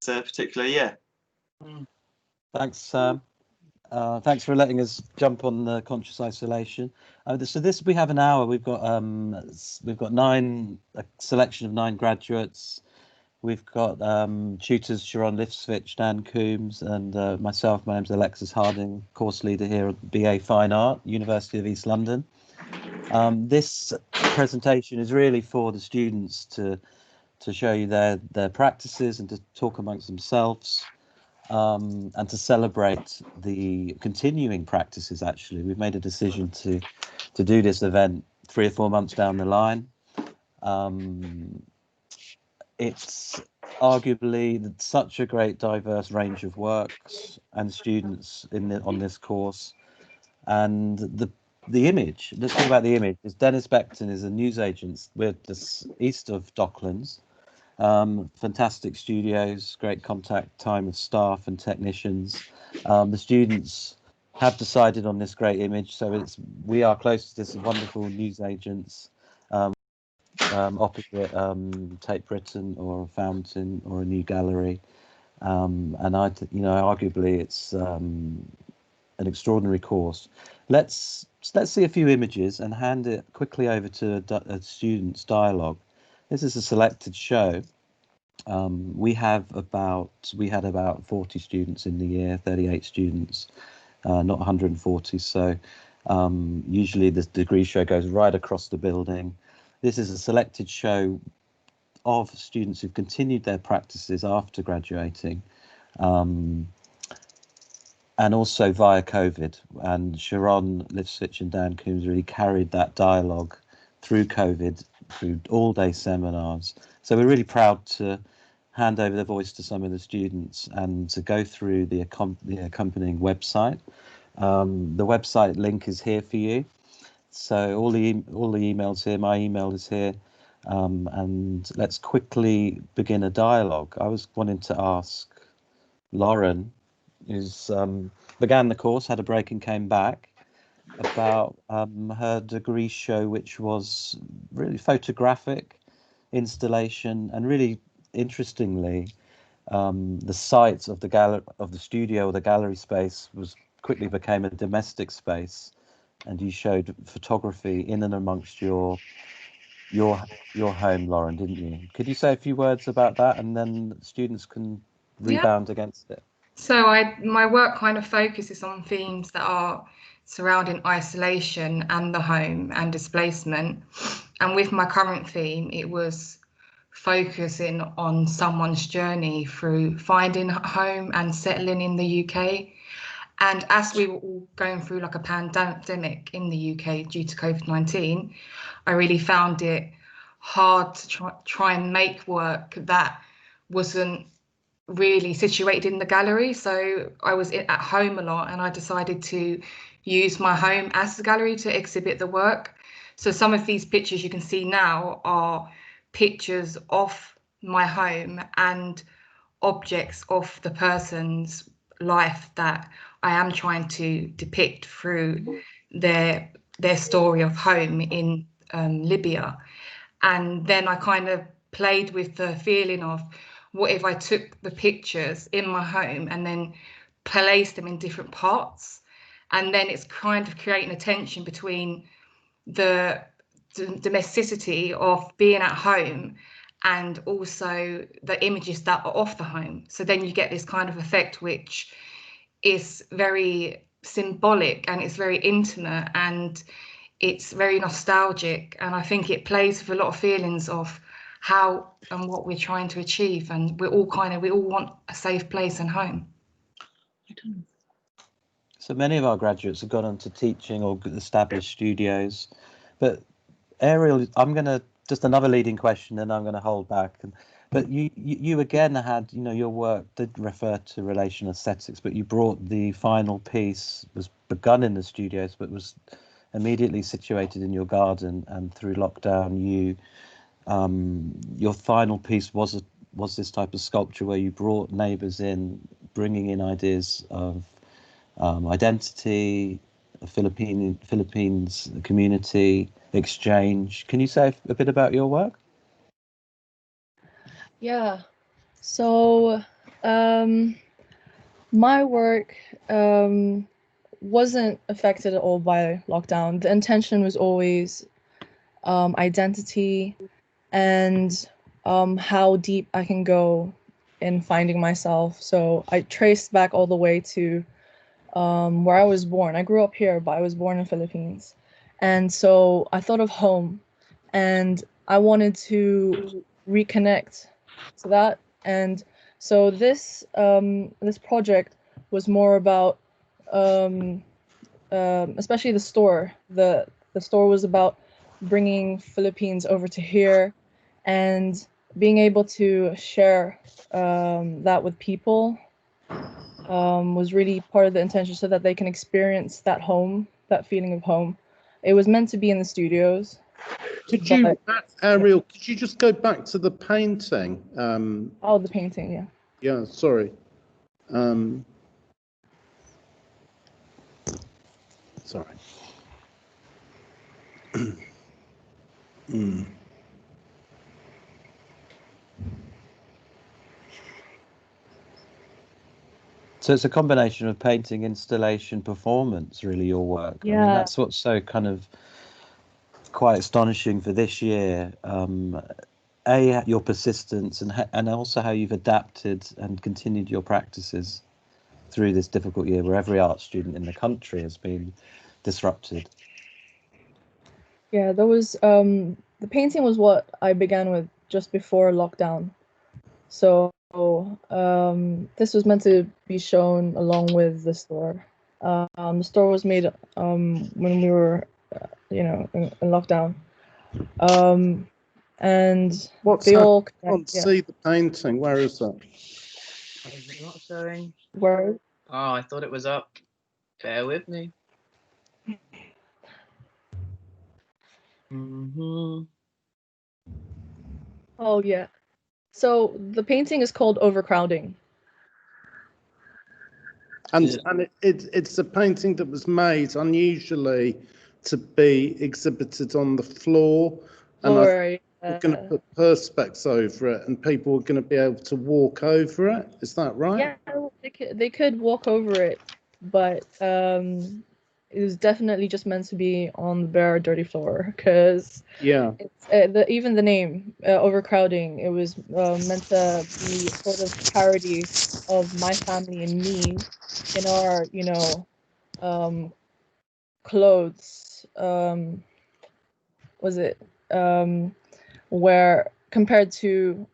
particular year. Thanks, Sam. Thanks for letting us jump on the conscious isolation. So this we have an hour. We've got a selection of 9 graduates. We've got tutors Sharon Lifsvich, Dan Coombs, and myself. My name's Alexis Harding, course leader here at BA Fine Art, University of East London. This presentation is really for the students to show you their practices and to talk amongst themselves. And to celebrate the continuing practices. Actually, we've made a decision to do this event 3 or 4 months down the line. It's arguably such a great diverse range of works and students on this course, and the image. Let's talk about the image. Dennis Beckton is a newsagent. We're just east of Docklands. Fantastic studios, great contact time with staff and technicians. The students have decided on this great image, so we are close to this wonderful newsagents opposite Tate Britain or a fountain or a new gallery, and arguably it's an extraordinary course. Let's see a few images and hand it quickly over to a student's dialogue. This is a selected show. We had about 40 students in the year, 38 students, not 140. So usually the degree show goes right across the building. This is a selected show of students who've continued their practices after graduating, and also via COVID. And Sharon Lifsvich and Dan Coombs really carried that dialogue through COVID, through all-day seminars. So we're really proud to hand over the voice to some of the students and to go through the accompanying website. The website link is here for you. So all the emails here, my email is here, and let's quickly begin a dialogue. I was wanting to ask Lauren, who's began the course, had a break and came back, about her degree show, which was really photographic installation, and really interestingly, the site of the studio or the gallery space quickly became a domestic space, and you showed photography in and amongst your home, Lauren, didn't you? Could you say a few words about that, and then students can rebound against it? So my work kind of focuses on themes that are surrounding isolation and the home and displacement. And with my current theme, it was focusing on someone's journey through finding a home and settling in the UK. And as we were all going through like a pandemic in the UK due to COVID-19, I really found it hard to try and make work that wasn't really situated in the gallery. So I was at home a lot, and I decided to use my home as the gallery to exhibit the work. So some of these pictures you can see now are pictures of my home and objects of the person's life that I am trying to depict through their story of home in Libya. And then I kind of played with the feeling of, what if I took the pictures in my home and then placed them in different parts? And then it's kind of creating a tension between the domesticity of being at home and also the images that are off the home. So then you get this kind of effect, which is very symbolic and it's very intimate and it's very nostalgic. And I think it plays with a lot of feelings of how and what we're trying to achieve, and we all want a safe place and home. So many of our graduates have gone on to teaching or established studios, but Ariel, I'm going to just another leading question, and I'm going to hold back. But you again had, your work did refer to relational aesthetics, but you brought the final piece was begun in the studios, but was immediately situated in your garden, and through lockdown, your final piece was this type of sculpture where you brought neighbours in, bringing in ideas of identity, Philippines community, exchange. Can you say a bit about your work? Yeah, so My work wasn't affected at all by lockdown. The intention was always identity and how deep I can go in finding myself. So I traced back all the way to where I was born. I grew up here, but I was born in Philippines. And so I thought of home and I wanted to reconnect to that. And so this project was more about especially the store. The store was about bringing Philippines over to here and being able to share that with people was really part of the intention so that they can experience that home, that feeling of home. It was meant to be in the studios. Could you, Ariel, could you just go back to the painting? Oh, the painting, yeah. Yeah, sorry. Sorry. So it's a combination of painting, installation, performance, really, your work. Yeah. I mean, that's what's so kind of quite astonishing for this year. Your persistence and also how you've adapted and continued your practices through this difficult year where every art student in the country has been disrupted. Yeah, there was the painting was what I began with just before lockdown. So this was meant to be shown along with the store. The store was made when we were, in lockdown. And What's they all I can't see the painting. Where is that? Is it not showing? Where? Oh, I thought it was up. Bear with me. Oh yeah. So the painting is called Overcrowding. And it's a painting that was made unusually to be exhibited on the floor. And we're going to put perspex over it, and people are going to be able to walk over it. Is that right? Yeah, they could walk over it, but it was definitely just meant to be on the bare, dirty floor. Because it's even the name overcrowding. It was meant to be sort of parody of my family and me in our, clothes. Was it where compared to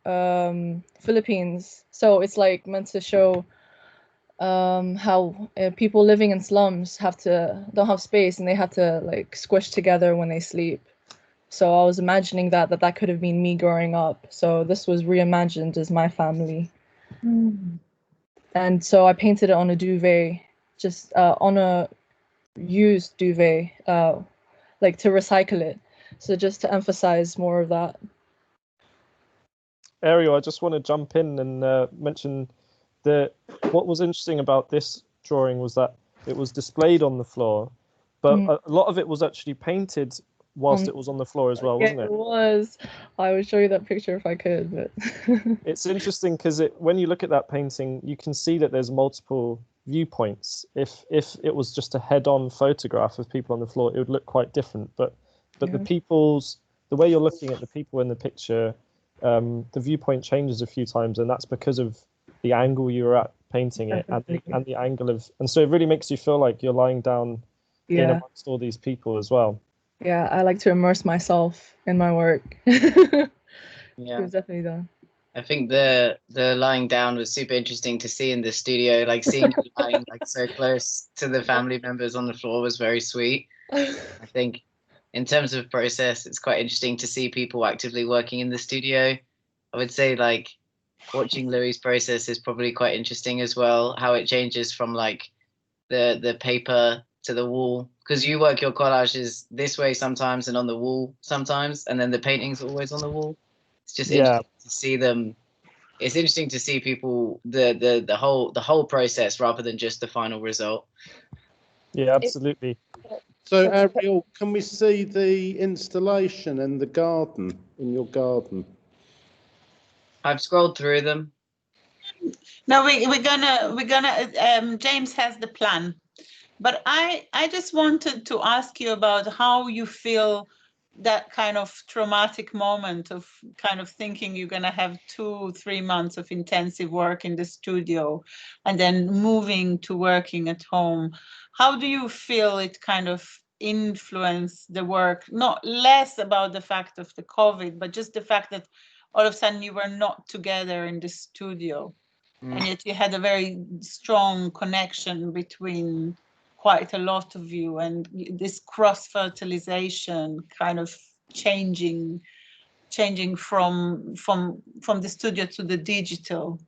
Philippines? So it's like meant to show how people living in slums don't have space and they have to like squish together when they sleep. So I was imagining that could have been me growing up. So this was reimagined as my family. And so I painted it on a duvet, just on a used duvet, like to recycle it. So just to emphasize more of that. Ariel, I just want to jump in and mention that what was interesting about this drawing was that it was displayed on the floor, but a lot of it was actually painted whilst it was on the floor as well, wasn't it? It was. I would show you that picture if I could, but it's interesting because when you look at that painting, you can see that there's multiple viewpoints. If it was just a head-on photograph of people on the floor, it would look quite different. But the way you're looking at the people in the picture, the viewpoint changes a few times, and that's because of the angle you were at painting it and the angle of, and so it really makes you feel like you're lying down in amongst all these people as well. Yeah, I like to immerse myself in my work. It was definitely done. I think the lying down was super interesting to see in the studio, like seeing you lying like so close to the family members on the floor was very sweet. I think in terms of process, it's quite interesting to see people actively working in the studio. I would say like watching Louis' process is probably quite interesting as well, how it changes from like the paper to the wall, because you work your collages this way sometimes and on the wall sometimes, and then the paintings are always on the wall. It's just interesting to see them. It's interesting to see people the whole process rather than just the final result. Yeah, absolutely. So Ariel, can we see the installation in the garden, in your garden? I've scrolled through them. No, we're gonna James has the plan, but I just wanted to ask you about how you feel that kind of traumatic moment of kind of thinking you're gonna have 2-3 months of intensive work in the studio and then moving to working at home. How do you feel it kind of influenced the work? Not less about the fact of the COVID, but just the fact that all of a sudden you were not together in the studio. And yet you had a very strong connection between quite a lot of you, and this cross-fertilization kind of changing from the studio to the digital.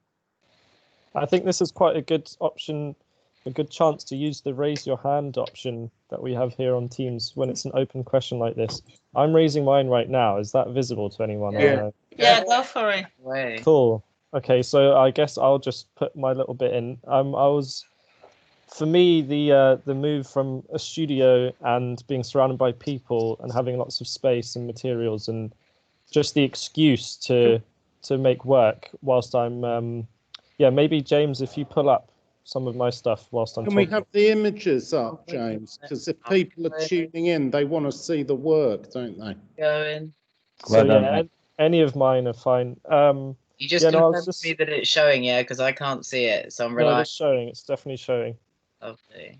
I think this is quite a good option, a good chance to use the raise your hand option that we have here on Teams when it's an open question like this. I'm raising mine right now. Is that visible to anyone? Yeah, go for it. Cool. Okay, so I guess I'll just put my little bit in. For me, the move from a studio and being surrounded by people and having lots of space and materials and just the excuse to make work whilst I'm maybe James, if you pull up some of my stuff whilst I'm Can talking. we have the images up, James? Because if people are tuning in, they want to see the work, don't they? Go in. So yeah, any of mine are fine. You just confirmed to me that it's showing, yeah, because I can't see it, so I'm relying. No, it's showing. It's definitely showing. Okay.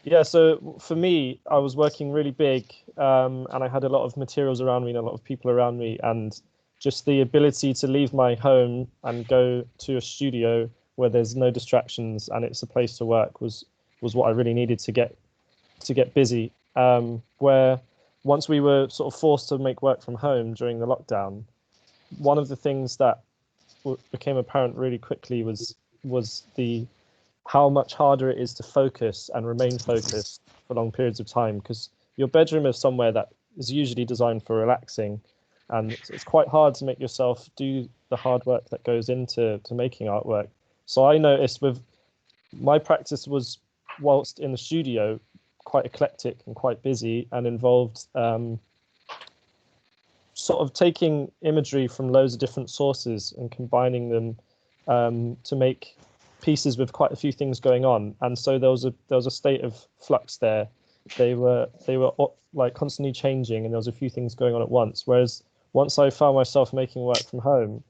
Yeah, so for me, I was working really big, and I had a lot of materials around me and a lot of people around me, and just the ability to leave my home and go to a studio where there's no distractions and it's a place to work was what I really needed to get busy. Where once we were sort of forced to make work from home during the lockdown, one of the things that became apparent really quickly was how much harder it is to focus and remain focused for long periods of time, because your bedroom is somewhere that is usually designed for relaxing, and it's quite hard to make yourself do the hard work that goes into making artwork. So I noticed with my practice was, whilst in the studio, quite eclectic and quite busy, and involved sort of taking imagery from loads of different sources and combining them to make pieces with quite a few things going on. And so there was a state of flux there. They were like constantly changing, and there was a few things going on at once. Whereas once I found myself making work from home,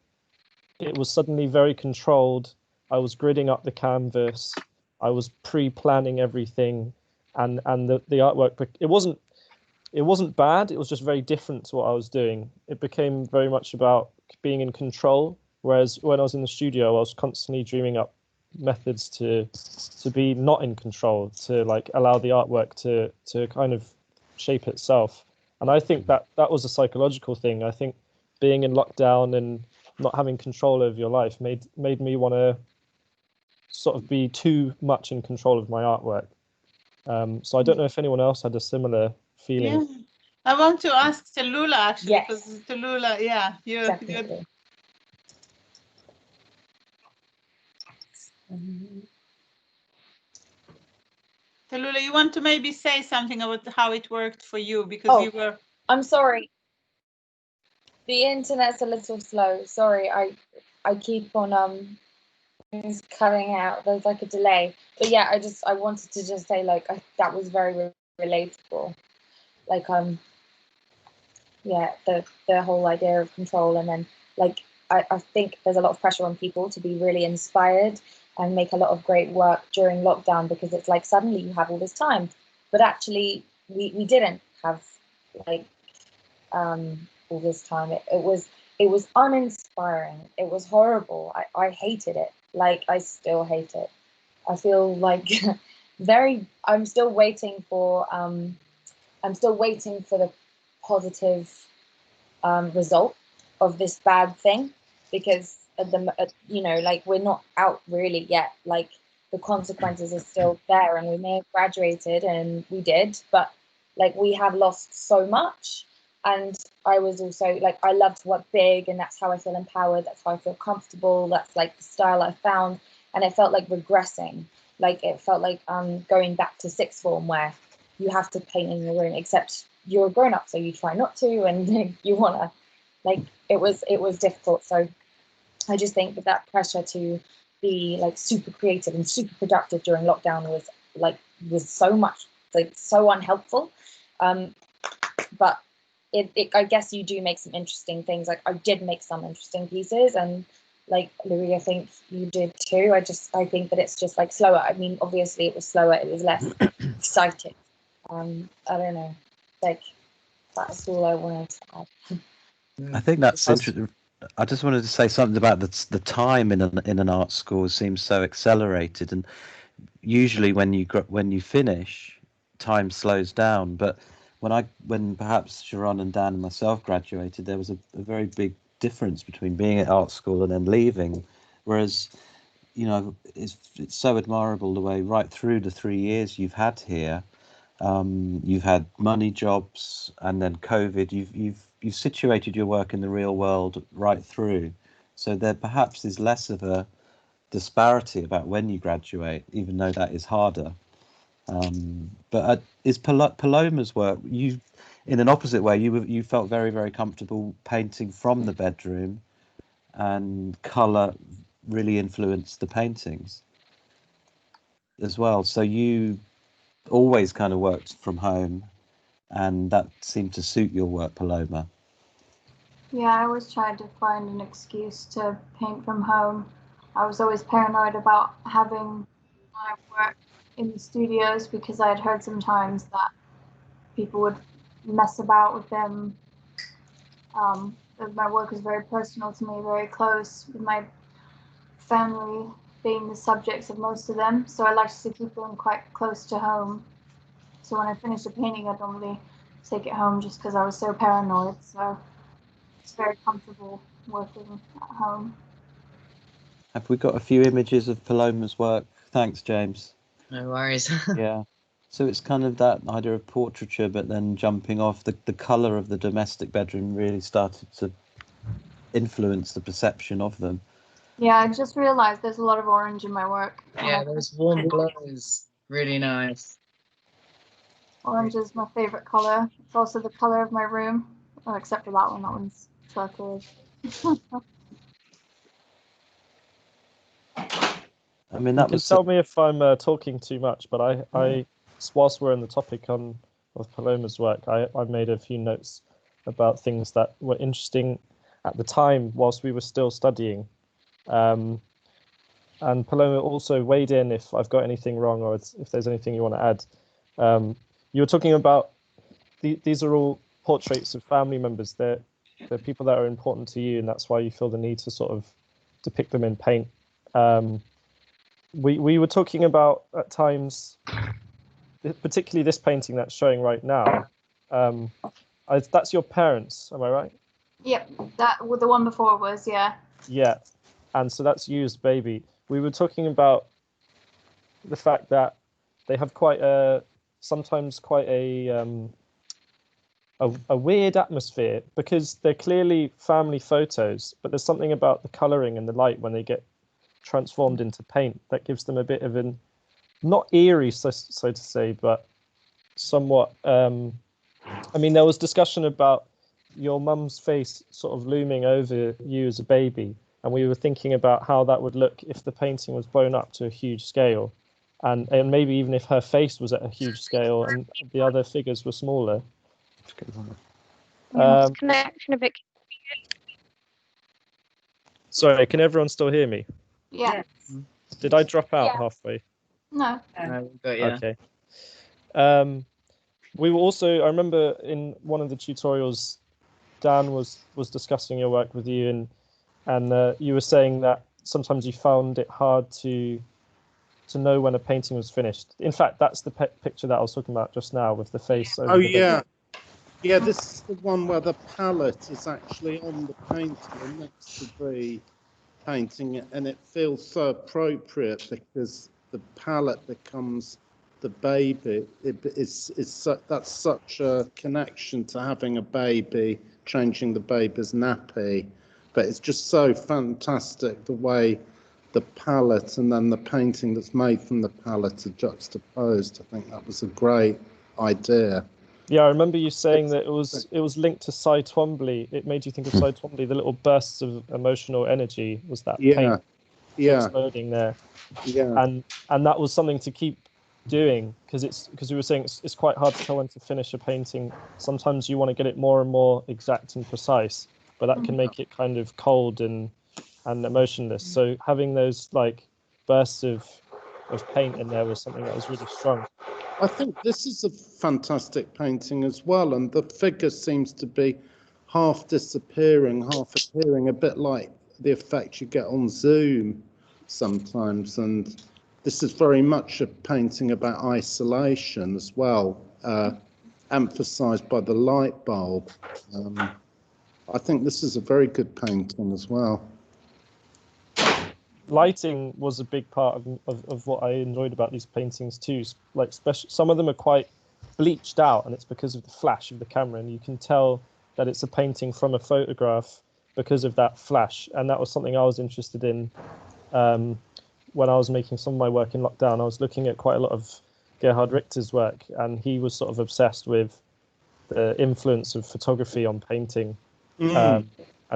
it was suddenly very controlled. I was gridding up the canvas. I was pre-planning everything, and the artwork, it wasn't bad. It was just very different to what I was doing. It became very much about being in control. Whereas when I was in the studio, I was constantly dreaming up methods to be not in control, to like allow the artwork to kind of shape itself. And I think that was a psychological thing. I think being in lockdown and not having control over your life made me want to sort of be too much in control of my artwork. So I don't know if anyone else had a similar feeling. Yeah. I want to ask Tallulah actually, Yes. because Tallulah, yeah, you're Tallulah, you want to maybe say something about how it worked for you, because you were. I'm sorry. The internet's a little slow. Sorry, I keep on it's cutting out. There's like a delay. But yeah, I wanted to just say like that was very relatable. Like yeah, the whole idea of control, and then like I think there's a lot of pressure on people to be really inspired and make a lot of great work during lockdown, because it's like suddenly you have all this time, but actually we didn't have like all this time. It was uninspiring. It was horrible. I hated it. Like I still hate it. I feel like I'm still waiting for the positive result of this bad thing, because like we're not out really yet. Like the consequences are still there, and we may have graduated, and we did, but like we have lost so much. And I was also like, I love to work big, and that's how I feel empowered, that's how I feel comfortable, that's like the style I found. And it felt like regressing. Like it felt like going back to sixth form, where you have to paint in your room, except you're a grown up, so you try not to, and you wanna, like, it was difficult. So I just think that pressure to be like super creative and super productive during lockdown was so much, like, so unhelpful. But I guess you do make some interesting things. Like, I did make some interesting pieces, and like Louis, I think you did too. I think that it's just like slower. I mean, obviously it was slower, it was less exciting. I don't know, like, that's all I wanted to add. I think that's interesting. I just wanted to say something about the time in an art school seems so accelerated, and usually when you finish, time slows down. But when perhaps Sharon and Dan and myself graduated, there was a very big difference between being at art school and then leaving. Whereas, you know, it's so admirable the way right through the 3 years you've had here. You've had money jobs, and then COVID. You've situated your work in the real world right through, so there perhaps is less of a disparity about when you graduate, even though that is harder. But is Paloma's work, you, in an opposite way, you felt very, very comfortable painting from the bedroom, and colour really influenced the paintings as well. So you always kind of worked from home, and that seemed to suit your work, Paloma. Yeah, I always tried to find an excuse to paint from home. I was always paranoid about having my work in the studios, because I had heard sometimes that people would mess about with them. My work is very personal to me, very close, with my family being the subjects of most of them. So I like to keep them quite close to home. So when I finish a painting, I'd normally take it home, just because I was so paranoid. So it's very comfortable working at home. Have we got a few images of Paloma's work? Thanks, James. No worries. Yeah. So it's kind of that idea of portraiture, but then jumping off the colour of the domestic bedroom really started to influence the perception of them. Yeah, I just realized there's a lot of orange in my work. Yeah, those warm glows, really nice. Orange is my favorite color. It's also the color of my room. Oh, except for that one. That one's turquoise. I mean, that was. Tell me if I'm talking too much, but I, whilst we're on the topic of Paloma's work, I made a few notes about things that were interesting at the time whilst we were still studying. And Paloma also weighed in if I've got anything wrong, or if there's anything you want to add. You were talking about these are all portraits of family members. They're people that are important to you, and that's why you feel the need to sort of depict them in paint. We were talking about at times, particularly this painting that's showing right now. That's your parents, am I right? Yep, the one before was, yeah. Yeah, and so that's you as baby. We were talking about the fact that they have sometimes quite a weird atmosphere, because they're clearly family photos, but there's something about the colouring and the light when they get transformed into paint that gives them a bit of an, not eerie, so to say, but somewhat. I mean, there was discussion about your mum's face sort of looming over you as a baby, and we were thinking about how that would look if the painting was blown up to a huge scale, and maybe even if her face was at a huge scale and the other figures were smaller. Connection a bit. Sorry, can everyone still hear me? Yeah. Did I drop out halfway? No. Okay. We were also, I remember in one of the tutorials, Dan was discussing your work with you, and you were saying that sometimes you found it hard to know when a painting was finished. In fact, that's the picture that I was talking about just now with the face. Oh, yeah. Yeah, this is the one where the palette is actually on the painting next to the painting, and it feels so appropriate because the palette becomes the baby. That's such a connection to having a baby, changing the baby's nappy. But it's just so fantastic the way the palette and then the painting that's made from the palette are juxtaposed. I think that was a great idea. Yeah, I remember you saying that it was linked to Cy Twombly. It made you think of Cy Twombly. The little bursts of emotional energy was that paint exploding there. Yeah. And that was something to keep doing, because we were saying it's quite hard to tell when to finish a painting. Sometimes you want to get it more and more exact and precise, but that can make it kind of cold and emotionless. So having those like bursts of paint in there was something that was really strong. I think this is a fantastic painting as well, and the figure seems to be half disappearing, half appearing, a bit like the effect you get on Zoom sometimes. And this is very much a painting about isolation as well, emphasised by the light bulb. I think this is a very good painting as well. Lighting was a big part of what I enjoyed about these paintings too. Like some of them are quite bleached out, and it's because of the flash of the camera, and you can tell that it's a painting from a photograph because of that flash. And that was something I was interested in when I was making some of my work in lockdown. I was looking at quite a lot of Gerhard Richter's work, and he was sort of obsessed with the influence of photography on painting. And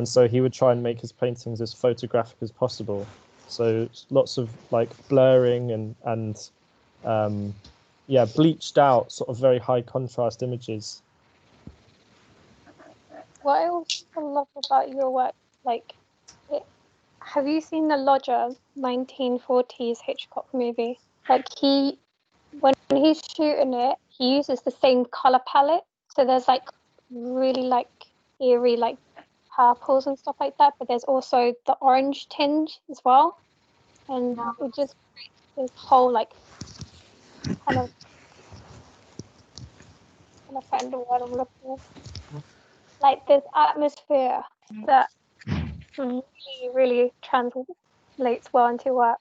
so he would try and make his paintings as photographic as possible. So lots of like blurring and bleached out, sort of very high contrast images. What I also love about your work, have you seen the Lodger 1940s Hitchcock movie? Like when he's shooting it, he uses the same color palette. So there's like really like eerie like purples and stuff like that, but there's also the orange tinge as well, and it just creates this whole like kind of find the word I'm looking for, like this atmosphere that really translates well into work.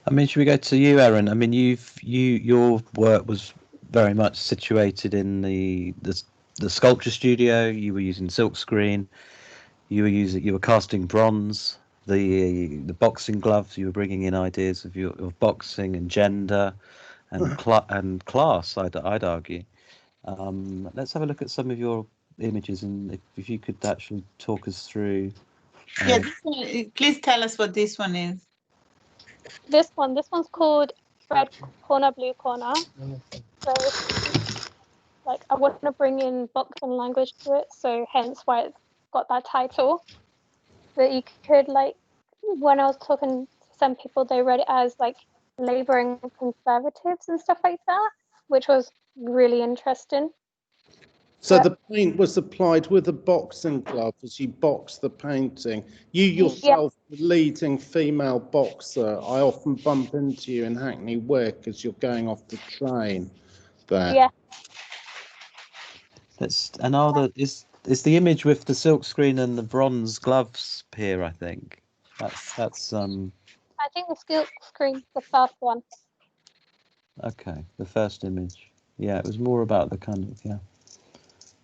I mean, should we go to you, Erin? I mean, your work was very much situated in the sculpture studio. You were using silkscreen. You were casting bronze. The boxing gloves. You were bringing in ideas of boxing and gender, and class. I'd argue. Let's have a look at some of your images, and if you could actually talk us through. Please tell us what this one is. This one's called Red Corner, Blue Corner. So like I want to bring in boxing language to it, so hence why it's got that title. But you could like, when I was talking to some people, they read it as like labouring conservatives and stuff like that, which was really interesting. So the paint was applied with a boxing glove as you box the painting. You yourself, the leading female boxer, I often bump into you in Hackney Wick as you're going off the train there. Yeah. Is the image with the silkscreen and the bronze gloves here? I think that's. I think the silkscreen's the first one. Okay, the first image. Yeah, it was more about the kind of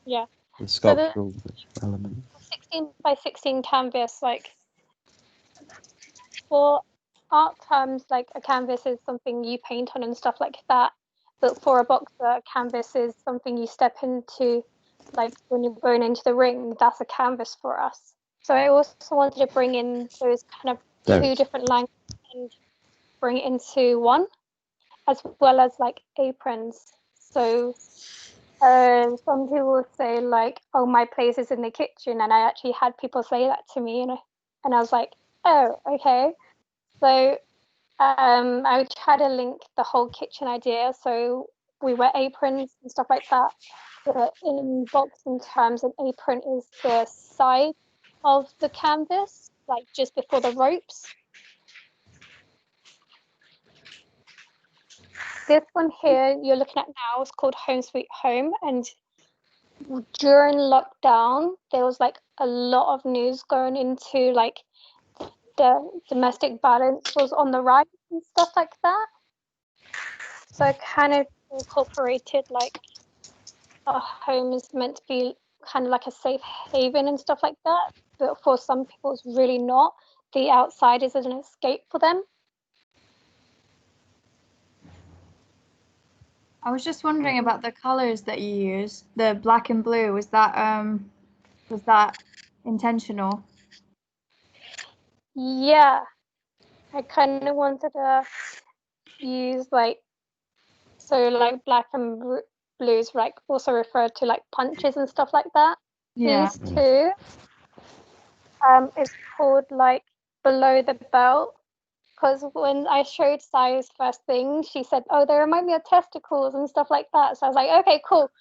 Yeah. the sculptural element. 16 by 16 canvas, like for art terms, like a canvas is something you paint on and stuff like that. But for a boxer, a canvas is something you step into, like when you're going into the ring, that's a canvas for us. So I also wanted to bring in those kind of two different languages and bring it into one, as well as like aprons. So some people say like, oh, my place is in the kitchen, and I actually had people say that to me, and I was like, oh, okay. So I would try to link the whole kitchen idea. So we wear aprons and stuff like that. But in boxing terms, an apron is the side of the canvas, like just before the ropes. This one here you're looking at now is called Home Sweet Home, and during lockdown there was like a lot of news going into like the domestic violence was on the rise and stuff like that. So I kind of incorporated like a home is meant to be kind of like a safe haven and stuff like that, but for some people it's really not. The outside is an escape for them. I was just wondering about the colors that you use, the black and blue. Was that intentional? Yeah, I kind of wanted to use like, so like black and blues like also referred to like punches and stuff like that. Yeah. These two is called like below the belt, because when I showed Saya's first thing, she said, oh, they remind me of testicles and stuff like that. So I was like, okay, cool,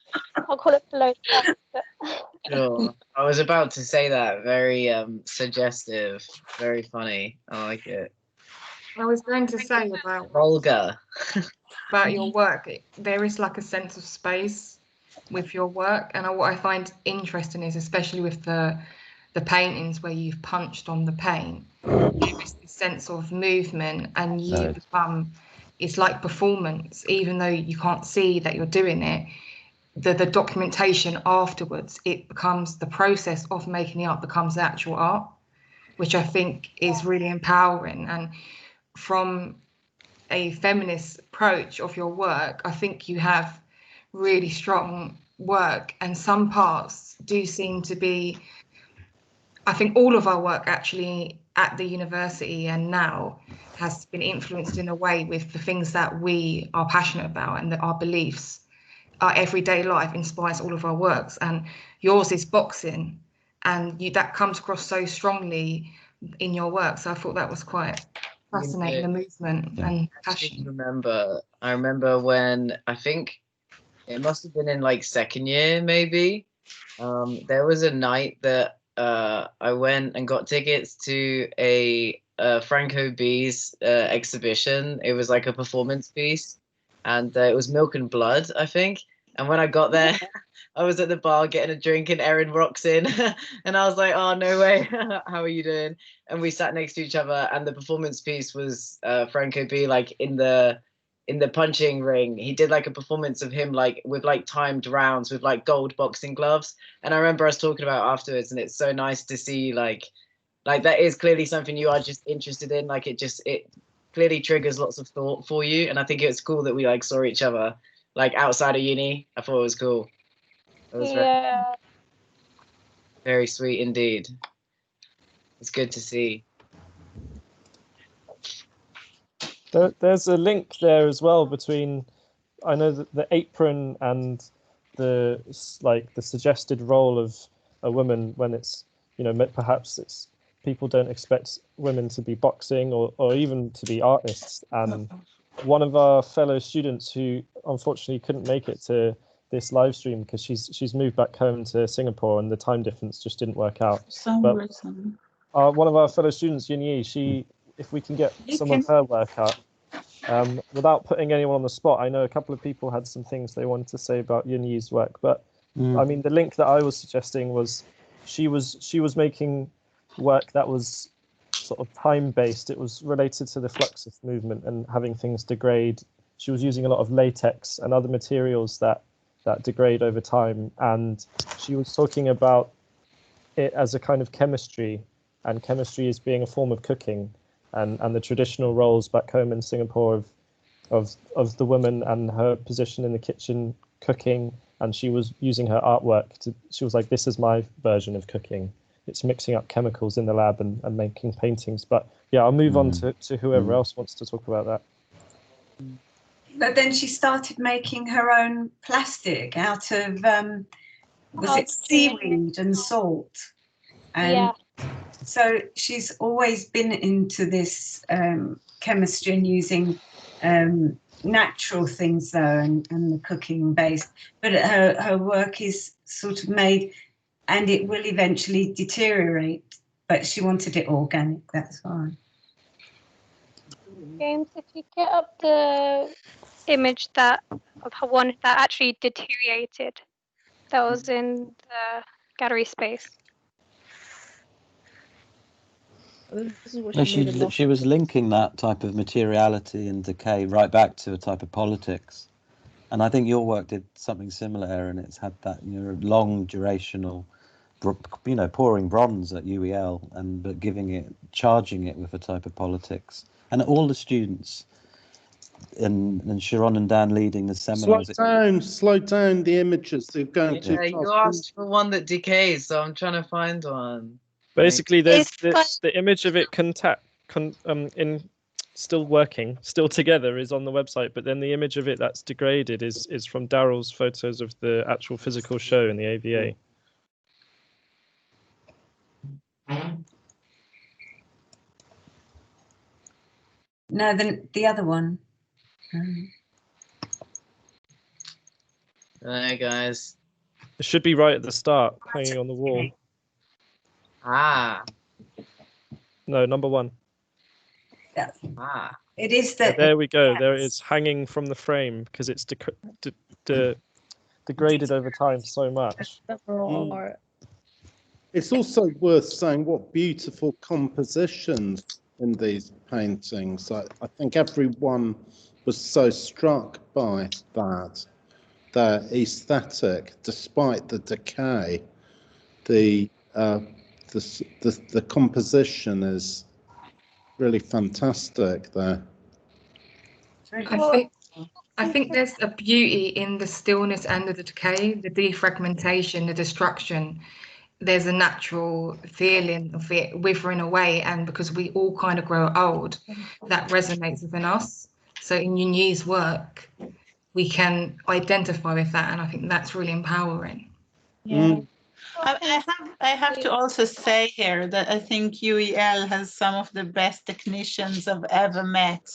I'll call it below the belt. Sure. I was about to say that. Very suggestive, very funny. I like it. I was going to say Vulgar. about your work, there is like a sense of space with your work, and what I find interesting is, especially with the paintings where you've punched on the paint, there is this sense of movement, and you become, it's like performance, even though you can't see that you're doing it. The documentation afterwards, it becomes the process of making the art becomes the actual art, which I think is really empowering. And from a feminist approach of your work, I think you have really strong work, and some parts do seem to be, I think all of our work actually at the university and now has been influenced in a way with the things that we are passionate about, and that our beliefs, our everyday life inspires all of our works. And yours is boxing, and that comes across so strongly in your work. So I thought that was quite fascinating, the movement and passion. I remember when, I think it must have been in like second year maybe, there was a night that I went and got tickets to a Franco B's exhibition. It was like a performance piece, and it was Milk and Blood, I think. And when I got there, I was at the bar getting a drink, and Erin rocks in, and I was like, "Oh, no way! How are you doing?" And we sat next to each other, and the performance piece was Franco B, like in the punching ring. He did like a performance of him like with like timed rounds with like gold boxing gloves. And I remember us talking about it afterwards, and it's so nice to see like that is clearly something you are just interested in. Like it clearly triggers lots of thought for you. And I think it's cool that we like saw each other like outside of uni. I thought it was cool. It was very sweet indeed. It's good to see. There's a link there as well between, I know that the apron and the suggested role of a woman when it's, perhaps it's people don't expect women to be boxing or even to be artists. And one of our fellow students who unfortunately couldn't make it to this live stream because she's moved back home to Singapore and the time difference just didn't work out. One of our fellow students, Yunyi, if we can get some of her work out, without putting anyone on the spot, I know a couple of people had some things they wanted to say about Yunyi's work, but I mean, the link that I was suggesting was she was making work that was sort of time-based. It was related to the Fluxus movement and having things degrade. She was using a lot of latex and other materials that degrade over time, and she was talking about it as a kind of chemistry, and chemistry as being a form of cooking, and the traditional roles back home in Singapore of the woman and her position in the kitchen cooking. And she was using her artwork she was like, this is my version of cooking. It's mixing up chemicals in the lab and making paintings. But yeah, I'll move on to whoever else wants to talk about that. But then she started making her own plastic out of, was it seaweed and salt? And so she's always been into this chemistry and using natural things though, and the cooking based. But her work is sort of made, and it will eventually deteriorate. But she wanted it organic. That's why. James, if you get up the image of her one that actually deteriorated, that was in the gallery space. She was linking that type of materiality and decay right back to a type of politics, and I think your work did something similar, Erin. It's had that long durational, pouring bronze at UEL but charging it with a type of politics, and all the students and Sharon and Dan leading the seminars. Slow down the images. They're going too fast. You asked for one that decays, so I'm trying to find one. Basically, there's the image of it still working, still together is on the website, but then the image of it that's degraded is from Daryl's photos of the actual physical show in the AVA. No, the other one. There, guys. It should be right at the start, hanging on the wall. Ah. No, number 1. Yeah. Ah. It is that. There we go. There it is, hanging from the frame because it's degraded over time so much. It's also worth saying what beautiful compositions in these paintings. I think everyone was so struck by that. Their aesthetic, despite the decay, the composition is really fantastic there. I think there's a beauty in the stillness and the decay, the defragmentation, the destruction. There's a natural feeling of it withering away, and because we all kind of grow old, that resonates within us. So in Yunyi's work, we can identify with that, and I think that's really empowering. Yeah. I have to also say here that I think UEL has some of the best technicians I've ever met,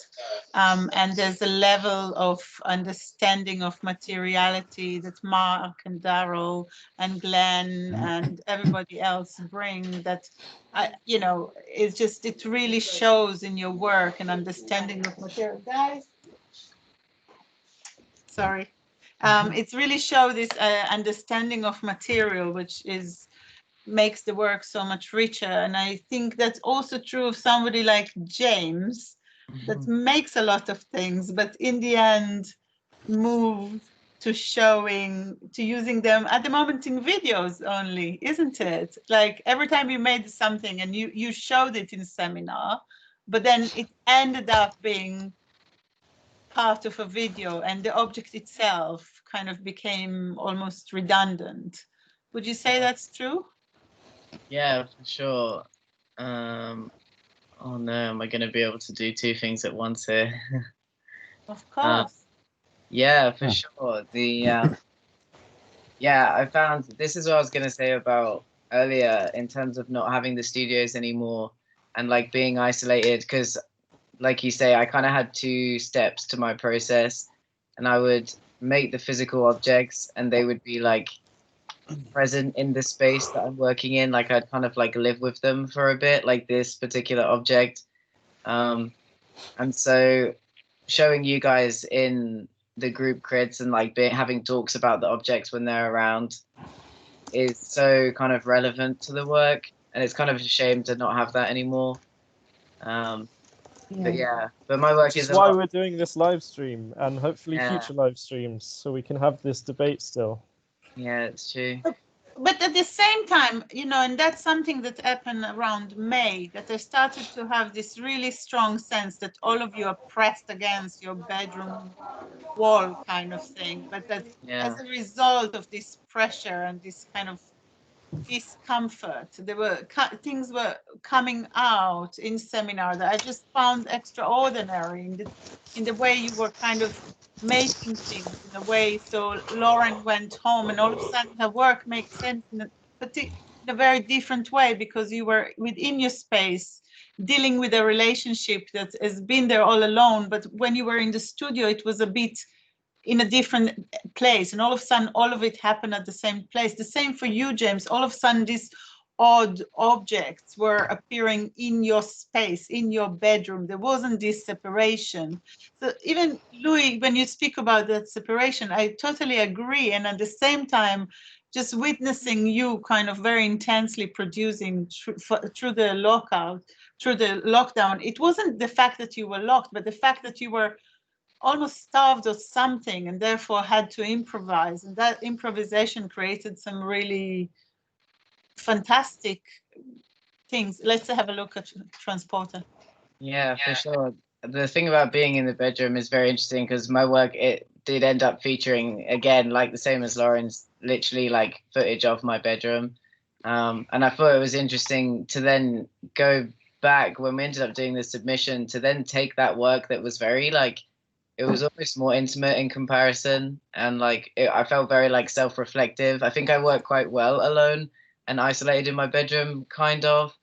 and there's a level of understanding of materiality that Mark and Daryl and Glenn and everybody else bring that, it's just, it really shows in your work and understanding of material. Guys, sorry. It really shows this understanding of material, which makes the work so much richer. And I think that's also true of somebody like James, that makes a lot of things, but in the end moved to using them at the moment in videos only, isn't it? Like every time you made something and you showed it in seminar, but then it ended up being part of a video and the object itself kind of became almost redundant. Would you say that's true? Yeah, for sure. Oh no, am I going to be able to do 2 things at once here? Of course. Yeah, for sure. I found, this is what I was going to say about earlier in terms of not having the studios anymore and like being isolated, because like you say, I kind of had 2 steps to my process, and I would make the physical objects and they would be like present in the space that I'm working in. Like I'd kind of like live with them for a bit, like this particular object. And so showing you guys in the group crits and like having talks about the objects when they're around is so kind of relevant to the work, and it's kind of a shame to not have that anymore. But my work is why we're doing this live stream and hopefully future live streams, so we can have this debate still. Yeah, it's true. But at the same time, and that's something that happened around May, that I started to have this really strong sense that all of you are pressed against your bedroom wall kind of thing, but that as a result of this pressure and this kind of discomfort, things were coming out in seminar that I just found extraordinary in the way you were kind of making things in a way. So Lauren went home and all of a sudden her work makes sense in a very different way, because you were within your space dealing with a relationship that has been there all along, but when you were in the studio it was a bit in a different place, and all of a sudden all of it happened at the same place. The same for you, James. All of a sudden these odd objects were appearing in your space, in your bedroom. There wasn't this separation. So even Louis, when you speak about that separation, I totally agree. And at the same time, just witnessing you kind of very intensely producing through the lockdown, it wasn't the fact that you were locked, but the fact that you were almost starved of something and therefore had to improvise, and that improvisation created some really fantastic things. Let's have a look at Transporter. Yeah, for sure. the thing about being in the bedroom is very interesting because my work, it did end up featuring, again, like the same as Lauren's, literally like footage of my bedroom. And I thought it was interesting to then go back when we ended up doing the submission to then take that work that was very like, it was almost more intimate in comparison. And like, I felt very like self-reflective. I think I work quite well alone and isolated in my bedroom, kind of.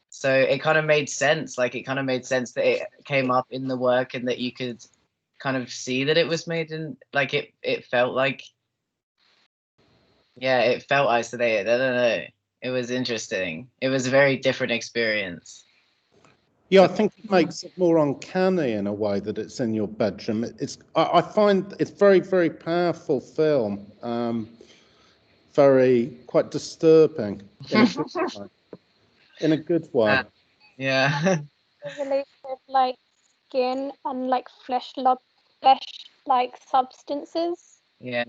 So it kind of made sense. Like, it kind of made sense that it came up in the work and that you could kind of see that it was made in, like, it felt like, yeah, it felt isolated. I don't know. It was interesting. It was a very different experience. Yeah, I think it makes it more uncanny in a way that it's in your bedroom. I find it's very, very powerful film. Quite disturbing in a good way. Yeah. Related like skin and like flesh-like substances. Yeah.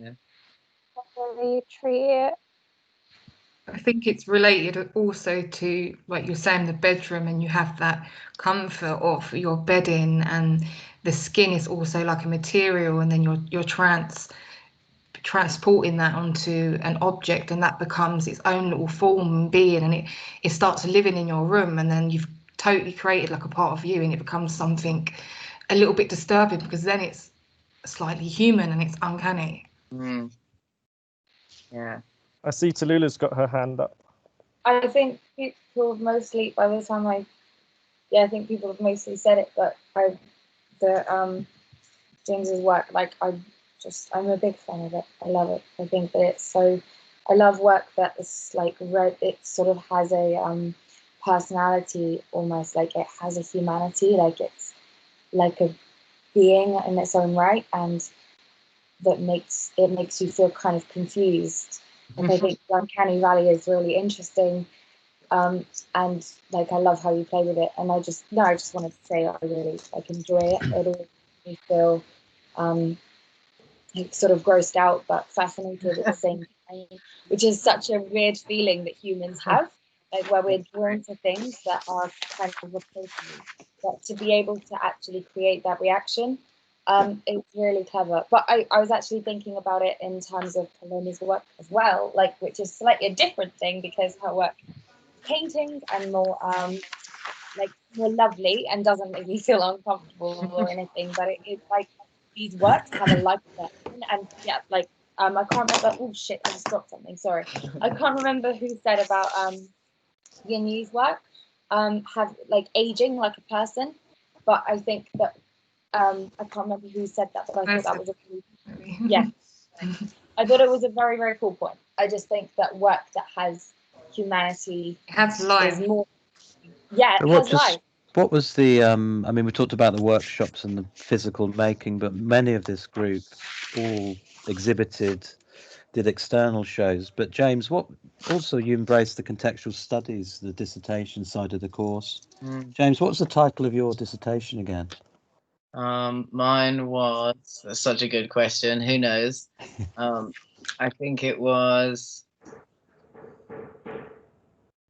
Very treat it. I think it's related also to, like you're saying, the bedroom, and you have that comfort of your bedding, and the skin is also like a material, and then you're transporting that onto an object, and that becomes its own little form and being, and it starts living in your room, and then you've totally created like a part of you, and it becomes something a little bit disturbing because then it's slightly human and it's uncanny. Yeah. I see Tallulah's got her hand up. I think people have mostly, by the time I think people have mostly said it, but James's work, like I'm a big fan of it. I love it. I think that I love work that is like it sort of has a personality, almost like it has a humanity, like it's like a being in its own right, and that makes you feel kind of confused. And I think Uncanny Valley is really interesting, and like I love how you play with it. And I just wanted to say I really like enjoy it. It all makes me feel like sort of grossed out but fascinated at the same time, which is such a weird feeling that humans have, like where we're drawn to things that are kind of replaceable. But to be able to actually create that reaction, it's really clever. But I was actually thinking about it in terms of Paloma's work as well, like, which is slightly a different thing because her work is paintings and more like more lovely and doesn't make me feel uncomfortable or anything. But it's like these works have a life of their own, and yeah, like I can't remember. Oh shit! I just dropped something. Sorry, I can't remember who said about Yanni's work have like aging like a person, but I think that I can't remember who said that, but I thought that was a really, yeah. I thought it was a very, very cool point. I just think that work that has humanity has life. Is more, yeah, it has life. What was the? I mean, we talked about the workshops and the physical making, but many of this group all exhibited, did external shows. But James, what also you embraced the contextual studies, the dissertation side of the course. James, what was the title of your dissertation again? Mine was such a good question. Who knows? I think it was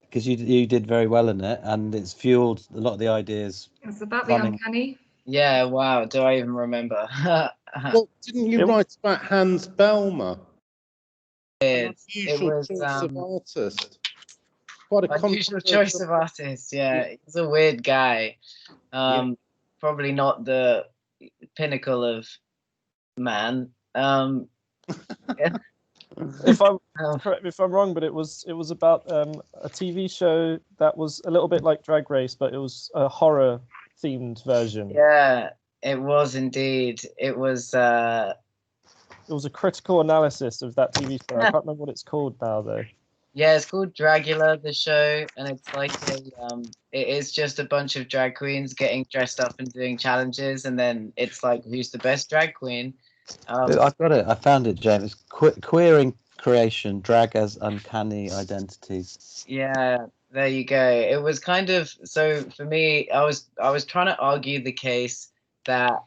because you did very well in it, and it's fueled a lot of the ideas. It's about the uncanny. Yeah. Wow. Do I even remember? Well, didn't you write about Hans Bellmer? It was choice of artist. Quite a unusual choice of artist. Yeah, he's a weird guy. Probably not the pinnacle of man. Yeah. If I'm wrong, but it was about a TV show that was a little bit like Drag Race, but it was a horror themed version. Yeah, it was indeed. It was a critical analysis of that TV show. I can't remember what it's called now though. Yeah, it's called Dragula, the show, and it's like it is just a bunch of drag queens getting dressed up and doing challenges, and then it's like, who's the best drag queen? I've got it. I found it, James. Queering creation, drag as uncanny identities. Yeah, there you go. It was kind of, so for me, I was trying to argue the case that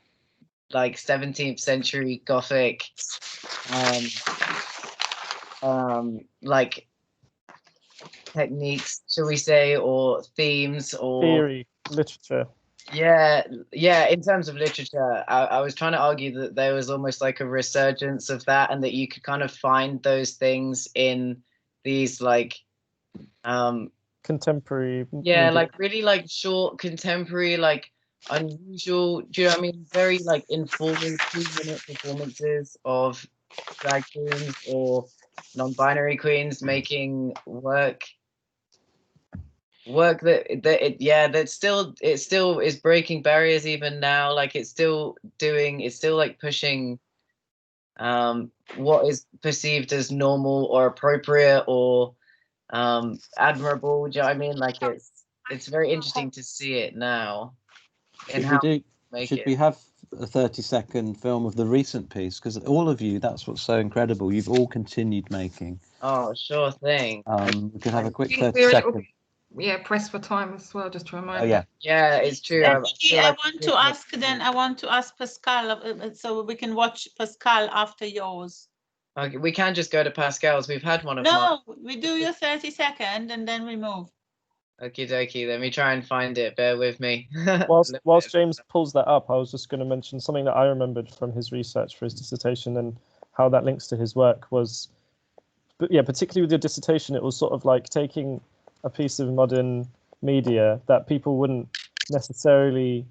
like 17th century Gothic, like techniques, shall we say, or themes or theory, literature. Yeah, in terms of literature, I was trying to argue that there was almost like a resurgence of that, and that you could kind of find those things in these like contemporary media. like really like short contemporary, like unusual, do you know what I mean, very like informal 2-minute performances of drag queens or non-binary queens making work that still is breaking barriers even now. Like it's still like pushing what is perceived as normal or appropriate or admirable. Do you know what I mean? Like it's very interesting to see it now. Should we have a 30-second film of the recent piece? Because all of you, that's what's so incredible. You've all continued making. Oh, sure thing. We could have a quick 30-second. Yeah, press for time as well, just to remind. Oh, yeah. Yeah, it's true. I want to ask Pascal, so we can watch Pascal after yours. Okay, we can just go to Pascal's. We've had one of No, we do your 30-second and then we move. Okie dokie, let me try and find it. Bear with me. Whilst James pulls that up, I was just going to mention something that I remembered from his research for his dissertation and how that links to his work was, but yeah, particularly with your dissertation, it was sort of like taking a piece of modern media that people wouldn't necessarily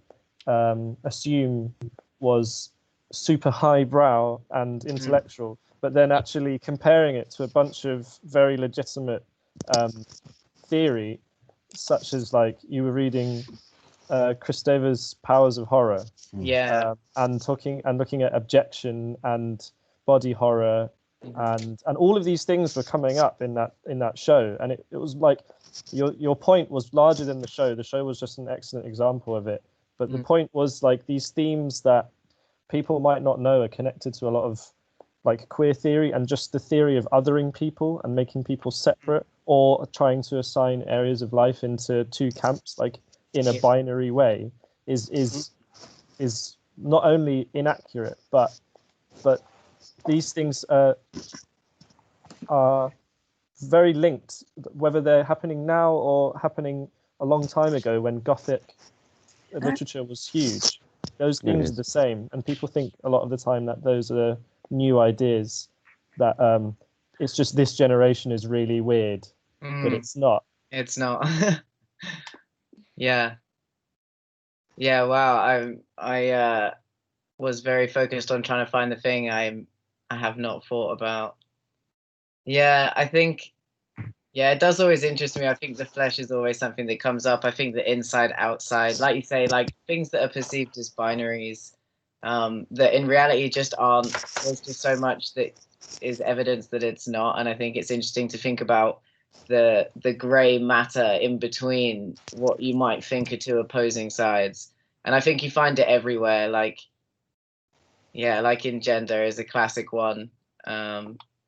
assume was super highbrow and intellectual, but then actually comparing it to a bunch of very legitimate theory, such as like you were reading Kristeva's Powers of Horror, and looking at objection and body horror, and all of these things were coming up in that show, and it was like your point was larger than the show. The show was just an excellent example of it, but the point was like these themes that people might not know are connected to a lot of like queer theory and just the theory of othering people and making people separate, or trying to assign areas of life into two camps, like in a binary way, is not only inaccurate, but these things are very linked, whether they're happening now or happening a long time ago when Gothic literature was huge. Those themes are the same, and people think a lot of the time that those are new ideas, that it's just this generation is really weird, but it's not. It's not. Yeah. Wow. I was very focused on trying to find the thing I have not thought about. Yeah, I think. Yeah, it does always interest me. I think the flesh is always something that comes up. I think the inside, outside, like you say, like things that are perceived as binaries, that in reality just aren't. There's just so much that is evidence that it's not. And I think it's interesting to think about the gray matter in between what you might think are two opposing sides. And I think you find it everywhere. Like, yeah, like in gender is a classic one.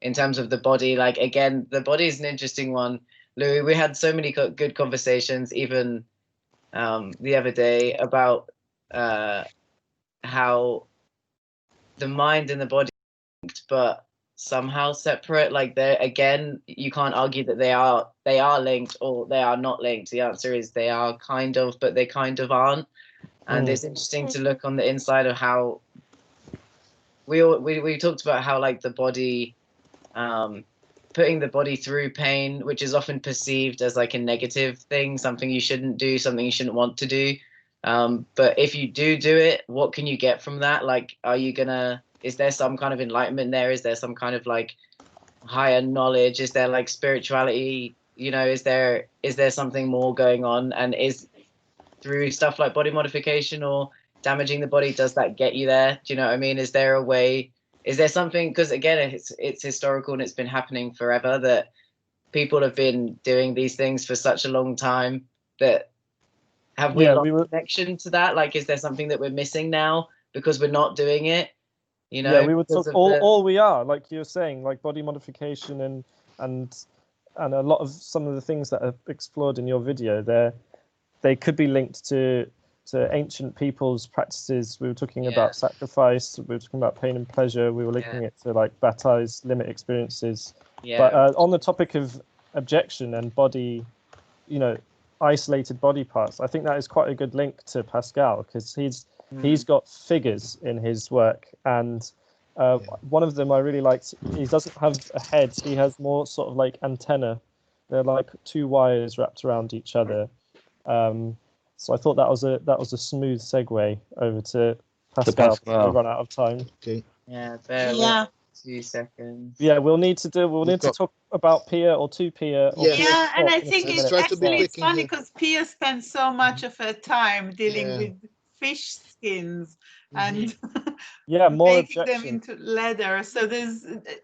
In terms of the body, like again, the body is an interesting one. Louis, we had so many good conversations, even the other day, about how the mind and the body are linked, but somehow separate. Like again, you can't argue that they are linked or they are not linked. The answer is they are kind of, but they kind of aren't. And it's interesting to look on the inside of how we talked about how like the body. Putting the body through pain, which is often perceived as like a negative thing, something you shouldn't do, something you shouldn't want to do. But if you do it, what can you get from that? Like, is there some kind of enlightenment there? Is there some kind of like higher knowledge? Is there like spirituality? You know, is there something more going on? And is through stuff like body modification or damaging the body, does that get you there? Do you know what I mean? Is there a way? Is there something, because again, it's historical and it's been happening forever, that people have been doing these things for such a long time, that have we lost connection to that? Like, is there something that we're missing now because we're not doing it? You know, we would talk all we are, like you're saying, like body modification and a lot of some of the things that are explored in your video, they could be linked to ancient people's practices. We were talking about sacrifice, we were talking about pain and pleasure, we were linking it to like Bataille's limit experiences. But on the topic of objection and body, you know, isolated body parts. I think that is quite a good link to Pascal, because he's got figures in his work, and one of them I really liked. He doesn't have a head; he has more sort of like antenna. They're like two wires wrapped around each other. So I thought that was a smooth segue over to Pascal. We run out of time. Okay. Yeah. 2 seconds. Yeah, we'll need to talk about Pia or to Pia. Or Yeah, and I think it's actually it's funny because Pia spends so much of her time dealing with fish skins and more making them into leather. So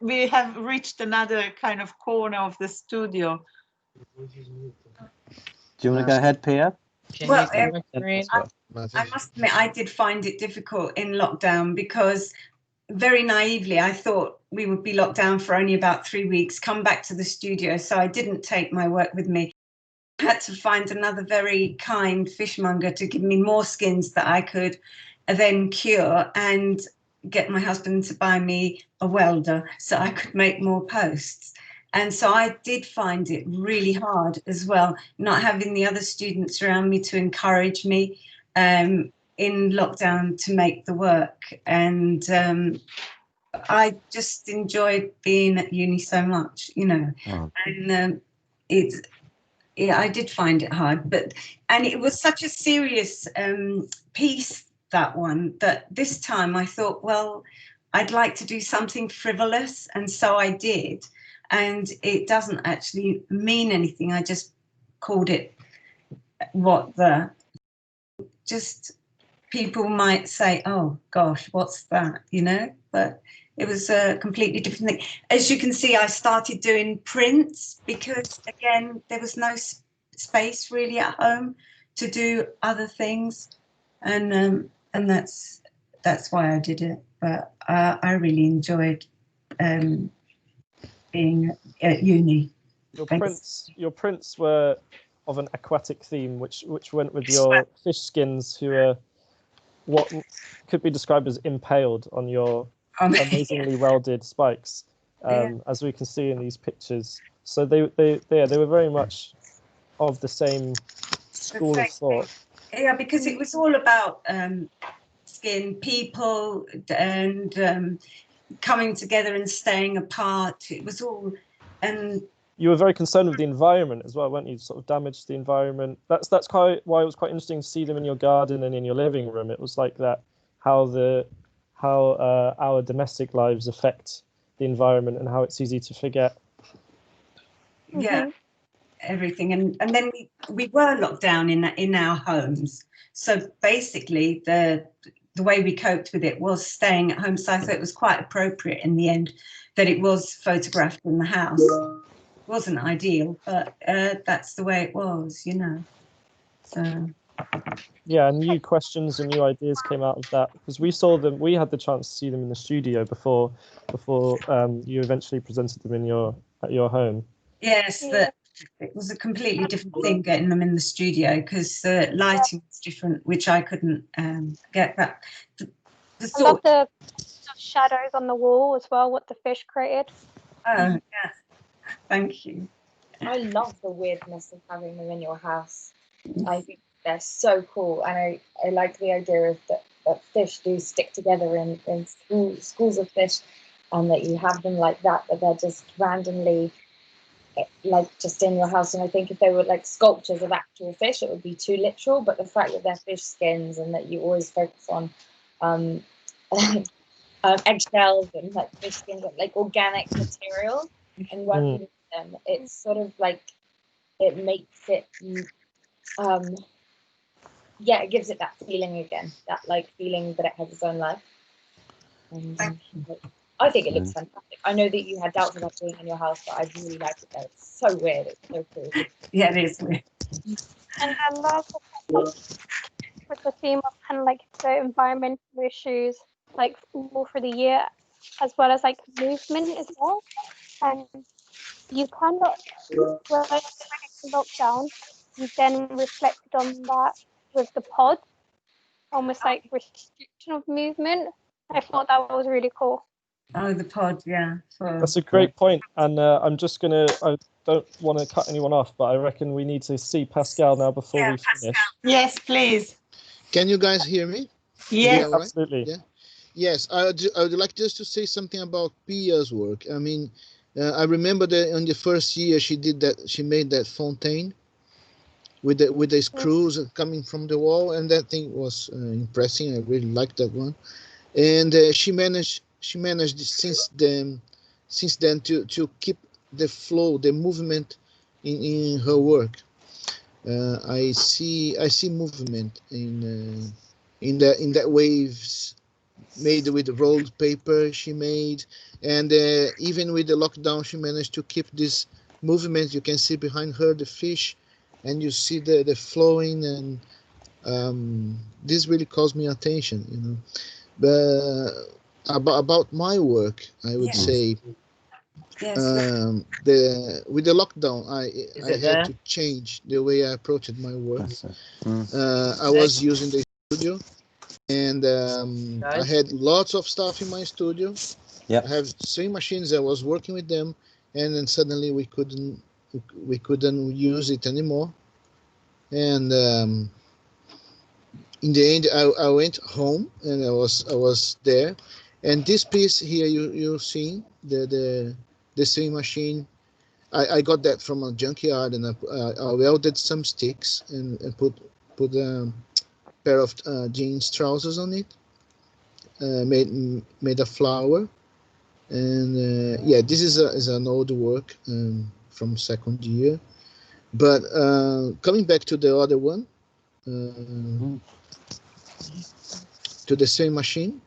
we have reached another kind of corner of the studio. Do you want to go ahead, Pia? Well, I must admit, I did find it difficult in lockdown because very naively, I thought we would be locked down for only about 3 weeks, come back to the studio. So I didn't take my work with me. I had to find another very kind fishmonger to give me more skins that I could then cure, and get my husband to buy me a welder so I could make more posts. And so I did find it really hard as well, not having the other students around me to encourage me in lockdown to make the work. And I just enjoyed being at uni so much, you know. And I did find it hard, and it was such a serious piece, that one, that this time I thought, well, I'd like to do something frivolous, and so I did. And it doesn't actually mean anything. I just called it just people might say, oh gosh, what's that, you know? But it was a completely different thing. As you can see, I started doing prints because, again, there was no space really at home to do other things, and that's why I did it. But I really enjoyed being at uni. Your prints were of an aquatic theme, which went with your fish skins, who are what could be described as impaled on your amazingly welded spikes, as we can see in these pictures. So they were very much of the same school of thought. Yeah, because it was all about skin, people, and coming together and staying apart. It was all, and you were very concerned with the environment as well, weren't you? Sort of damage the environment. That's why it was quite interesting to see them in your garden and in your living room. It was like that, how our domestic lives affect the environment and how it's easy to forget. Yeah, everything. And then we were locked down in our homes. So basically the way we coped with it was staying at home. So I thought it was quite appropriate in the end that it was photographed in the house. It wasn't ideal, but that's the way it was, you know. So yeah, and new questions and new ideas came out of that, because we saw them. We had the chance to see them in the studio before you eventually presented them at your home. Yes, it was a completely different thing getting them in the studio, because the lighting was different, which I couldn't get. But I love the shadows on the wall as well, what the fish created. Oh, yeah. Thank you. I love the weirdness of having them in your house. I think they're so cool, and I like the idea of that fish do stick together in schools of fish, and that you have them like that, but they're just randomly like just in your house. And I think if they were like sculptures of actual fish, it would be too literal, but the fact that they're fish skins and that you always focus on eggshells and like fish skins, like organic materials, and working with them, it's sort of like it makes it it gives it that feeling again, that like feeling that it has its own life. And I think it looks fantastic. I know that you had doubts about doing it in your house, but I really like it though. It's so weird. It's so cool. Yeah, it is weird. And I love with the theme of kind of like the environmental issues, like more for the year, as well as like movement as well. And you kind of, when lockdown, you then reflected on that with the pod, almost like restriction of movement. I thought that was really cool. Oh, the pod, yeah. That's a great point, and I don't want to cut anyone off, but I reckon we need to see Pascal now before we finish. Yes, please. Can you guys hear me? Yes, right? Absolutely. Yeah. Yes, I would like just to say something about Pia's work. I mean, I remember that in the first year she did that. She made that fountain with the screws coming from the wall, and that thing was impressive. I really liked that one. And she managed since then to keep the flow, the movement in her work. I see movement in that waves made with rolled paper she made, and even with the lockdown she managed to keep this movement. You can see behind her the fish, and you see the flowing, and this really calls me attention, you know. But about my work, I would say with the lockdown I had to change the way I approached my work. I was using the studio, and I had lots of stuff in my studio. I have 3 machines. I was working with them, and then suddenly we couldn't use it anymore. And in the end, I went home, and I was there. And this piece here you see the sewing machine. I got that from a junkyard, and I welded some sticks and put a pair of jeans trousers on it. Made a flower, and yeah, this is an old work from second year. But coming back to the other one, to the sewing machine,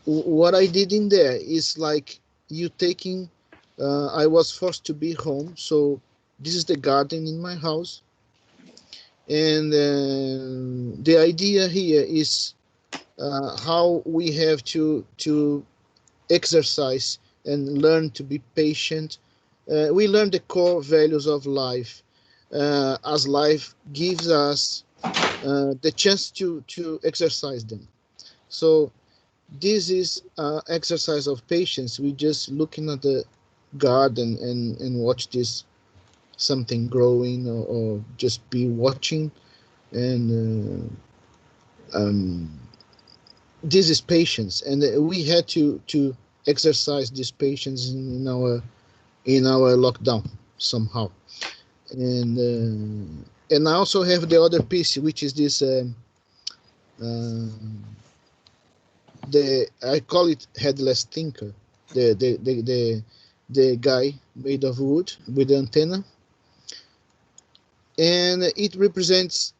what I did in there is like you taking. I was forced to be home, so this is the garden in my house, and the idea here is how we have to exercise and learn to be patient. We learn the core values of life, as life gives us the chance to exercise them. So this is exercise of patience. We just looking at the garden and watch this something growing, or just be watching, and this is patience, and we had to exercise this patience in our lockdown somehow. And I also have the other piece, which is this I call it headless thinker, the guy made of wood with the antenna, and it represents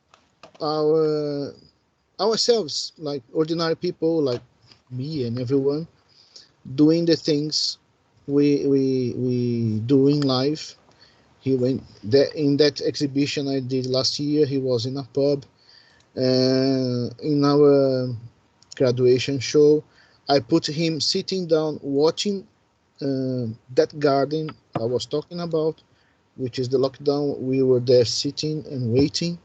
ourselves, like ordinary people like me and everyone, doing the things we do in life. He went in that exhibition I did last year. He was in a pub. In our graduation show, I put him sitting down watching that garden I was talking about, which is the lockdown. We were there sitting and waiting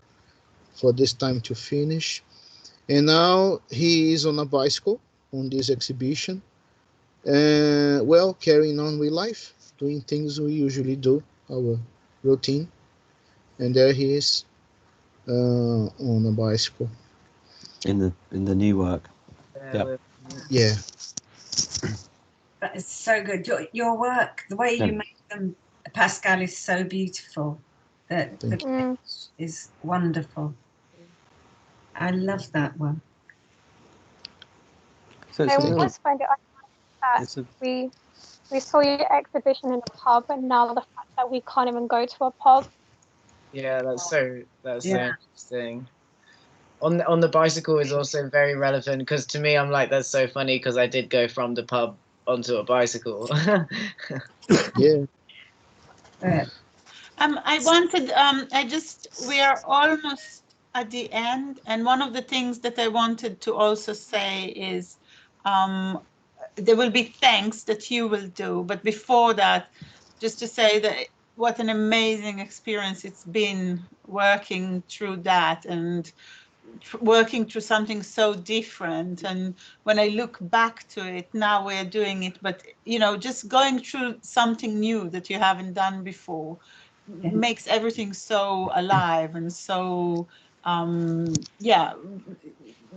for this time to finish. And now he is on a bicycle on this exhibition, well, carrying on with life, doing things we usually do, our routine. And there he is on a bicycle. In the new work. Yeah. That is so good. Your work, the way you make them, Pascal, is so beautiful. The is wonderful. I love that one. So I always find it that we saw your exhibition in a pub, and now the fact that we can't even go to a pub. Yeah, that's so interesting. On the bicycle is also very relevant, because to me, I'm like, that's so funny, because I did go from the pub onto a bicycle. Yeah. We are almost at the end, and one of the things that I wanted to also say is there will be thanks that you will do, but before that, just to say that what an amazing experience it's been working through that, and working through something so different. And when I look back to it, now we're doing it, but you know, just going through something new that you haven't done before makes everything so alive and so yeah,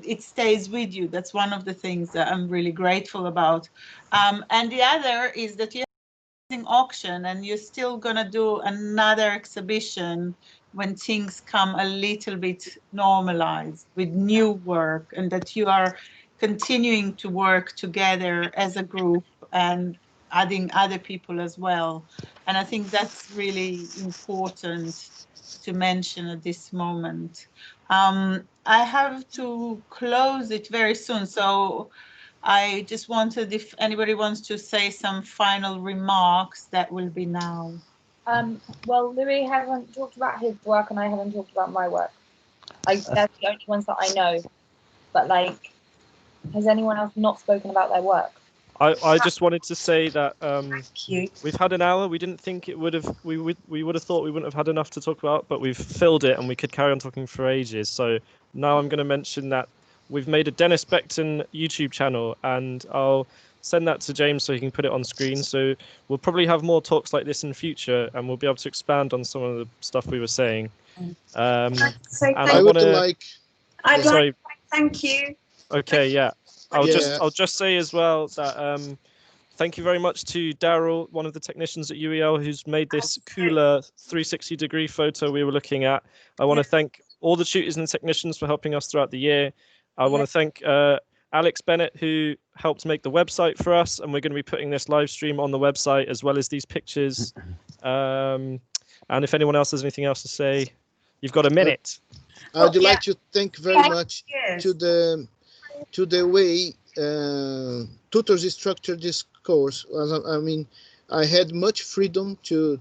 it stays with you. That's one of the things that I'm really grateful about. And the other is that you're having auction and you're still gonna do another exhibition when things come a little bit normalized with new work, and that you are continuing to work together as a group and adding other people as well. And I think that's really important to mention at this moment. I have to close it very soon, so I just wanted, if anybody wants to say some final remarks, that will be now. Well, Louis hasn't talked about his work and I haven't talked about my work. That's the only ones that I know. But like, has anyone else not spoken about their work? I just wanted to say that we've had an hour. We didn't think it would have. We would have thought we wouldn't have had enough to talk about, but we've filled it and we could carry on talking for ages. So now I'm going to mention that we've made a Dennis Beckton YouTube channel, and I'll send that to James so he can put it on screen. So we'll probably have more talks like this in future, and we'll be able to expand on some of the stuff we were saying. I'd like to say I would like. I'd Sorry. like to thank you. Okay, yeah. I'll just say as well that thank you very much to Daryl, one of the technicians at UEL, who's made this cooler 360-degree photo we were looking at. I want to thank all the tutors and technicians for helping us throughout the year. I want to thank Alex Bennett, who helped make the website for us, and we're going to be putting this live stream on the website as well as these pictures. And if anyone else has anything else to say, you've got a minute. I would like to thank very much to the way tutors structured this course. I mean, I had much freedom to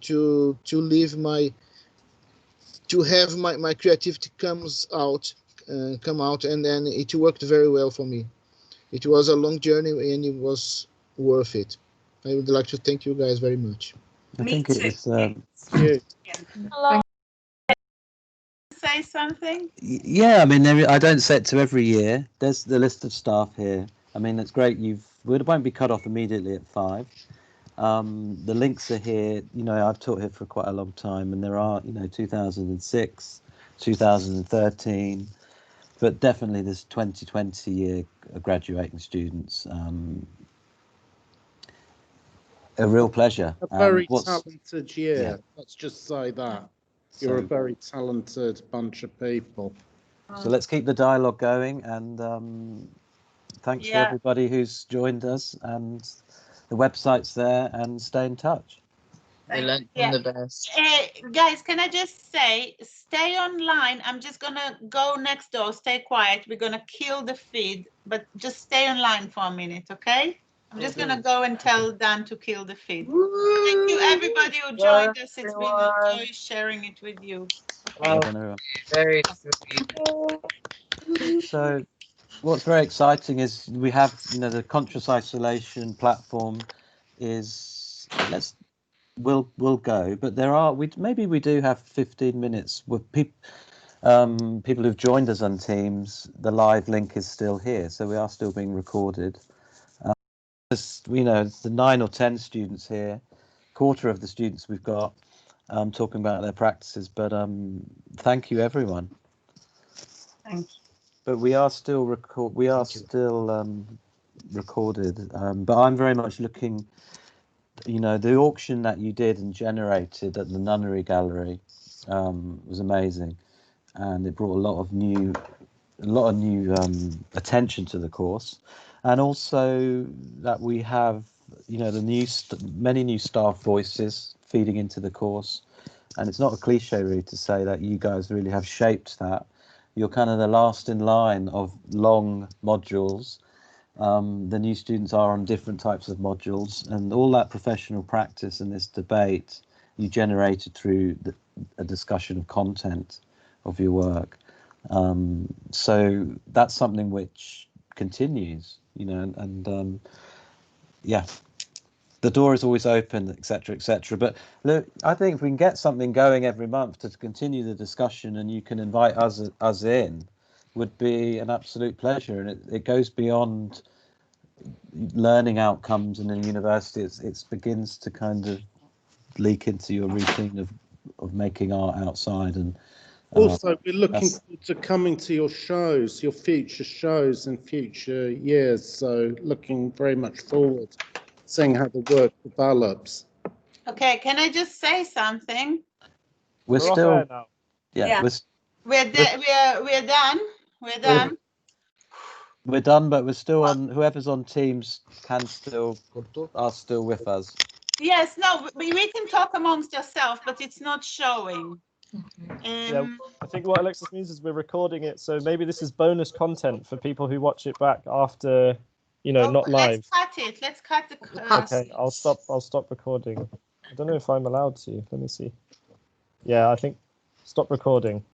have my creativity come out, and then it worked very well for me. It was a long journey and it was worth it. I would like to thank you guys very much. I think it was. Hello. Say something? Yeah, I mean, I don't set to every year. There's the list of staff here. I mean, it's great. We won't be cut off immediately at 5. The links are here. You know, I've taught here for quite a long time, and there are, 2006, 2013, but definitely this 2020 year graduating students. A real pleasure. A very talented year. Yeah. Let's just say that. You're a very talented bunch of people. So let's keep the dialogue going, and thanks to everybody who's joined us, and the website's there, and stay in touch. The best. Guys, can I just say, stay online. I'm just gonna go next door, stay quiet. We're gonna kill the feed, but just stay online for a minute, okay? I'm just gonna go and tell Dan to kill the feed. Thank you everybody who joined us. It's been a joy sharing it with you. Okay. Very sweet. So what's very exciting is we have, the conscious isolation platform is, we'll go, but maybe we do have 15 minutes with people who've joined us on Teams. The live link is still here, so we are still being recorded. It's the 9 or 10 students here, quarter of the students we've got talking about their practices, but thank you everyone. Thank you. But we are still recorded, but I'm very much looking, the auction that you did and generated at the Nunnery Gallery was amazing, and it brought a lot of new attention to the course. And also that we have, many new staff voices feeding into the course. And it's not a cliche really to say that you guys really have shaped that. You're kind of the last in line of long modules. The new students are on different types of modules, and all that professional practice and this debate you generated through a discussion of content of your work. So that's something which continues. The door is always open, etc., etc. But look, I think if we can get something going every month to continue the discussion, and you can invite us in, would be an absolute pleasure, and it goes beyond learning outcomes in a university. It begins to kind of leak into your routine of making art outside. And also, we're looking forward to coming to your shows, your future shows in future years. So looking very much forward to seeing how the work develops. Okay, can I just say something? We're still, now. yeah. We're done. We're done. We're done, but we're still on. Whoever's on Teams are still with us. Yes, no, we can talk amongst yourself, but it's not showing. Yeah, I think what Alexis means is we're recording it, so maybe this is bonus content for people who watch it back after, not live. Let's cut it. Let's cut the. Okay, I'll stop recording. I don't know if I'm allowed to. Let me see. Yeah, I think stop recording.